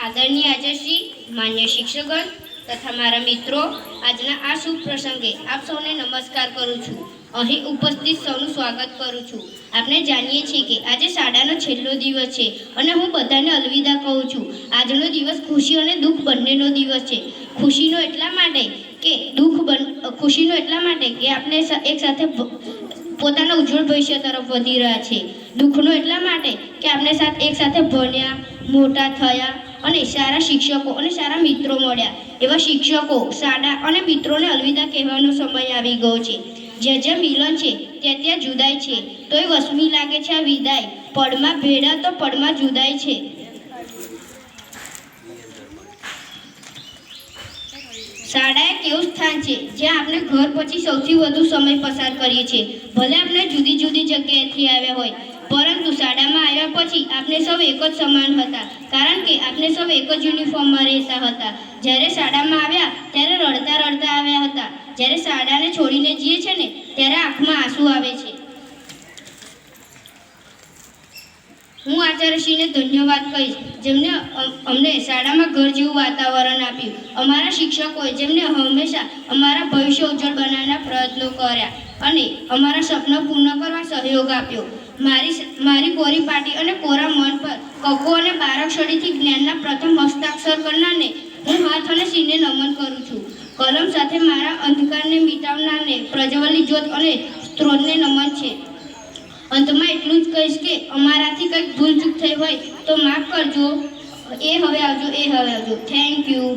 આદરણીય આચાર્યશ્રી, માન્ય શિક્ષકગણ તથા મારા મિત્રો, આજના આ શુભ પ્રસંગે આપ સૌને નમસ્કાર કરું છું. અહીં ઉપસ્થિત સૌનું સ્વાગત કરું છું. આપણે જાણીએ છીએ કે આજે શાળાનો છેલ્લો દિવસ છે અને હું બધાને અલવિદા કહું છું. આજનો દિવસ ખુશી અને દુઃખ બંનેનો દિવસ છે. ખુશીનો એટલા માટે કે આપણે એક સાથે પોતાના ઉજ્જવળ ભવિષ્ય તરફ વધી રહ્યા છે. દુઃખનો એટલા માટે કે આપણે એક સાથે ભણ્યા, મોટા થયા અને સારા શિક્ષકો અને સારા મિત્રો મળ્યા. એવા શિક્ષકો, શાળા અને મિત્રોને અલવિદા કહેવાનો સમય આવી ગયો છે. જ્યાં જ્યાં મિલન છે ત્યાં ત્યાં જુદાઈ છે. તોય વસમી લાગે છે આ વિદાય, પળમાં ભેળા તો પળમાં જુદાઈ છે. શાળા એક એવું સ્થાન છે જ્યાં આપણે ઘર પછી સૌથી વધુ સમય પસાર કરીએ છીએ. ભલે આપણે જુદી જુદી જગ્યાએથી આવ્યા હોય, પરંતુ શાળામાં આવ્યા પછી આપણે સૌ એક જ સમાન હતા, કારણ કે આપણે સૌ એક જ યુનિફોર્મમાં રહેતા હતા. જ્યારે શાળામાં આવ્યા ત્યારે રડતા રડતા આવ્યા હતા. જ્યારે શાળાને છોડીને જઈએ છે ને ત્યારે આંખમાં આંસુ આવે છે. હું આચાર્યશ્રીને ધન્યવાદ કહીશ, જેમને અમને શાળામાં ઘર જેવું વાતાવરણ આપ્યું. અમારા શિક્ષકોએ જેમને હંમેશા અમારા ભવિષ્ય ઉજ્જવળ બનાવવાના પ્રયત્નો કર્યા અને અમારા સપના પૂર્ણ કરવા સહયોગ આપ્યો. મારી કોરી પાટી અને કોરા મન પર કક્કો અને બારાક્ષરીથી જ્ઞાનના પ્રથમ હસ્તાક્ષર કરનારને હું હાથ અને શિરને નમન કરું છું. કલમ સાથે મારા અંધકારને મિટાવનારને પ્રજ્વલિત જ્યોત અને સ્ત્રોતને નમન છે. અંતમાં એટલું જ કહીશ કે અમારાથી કંઈક ભૂલ ચૂક થઈ હોય તો માફ કરજો. એ હવે આવજો. Thank you.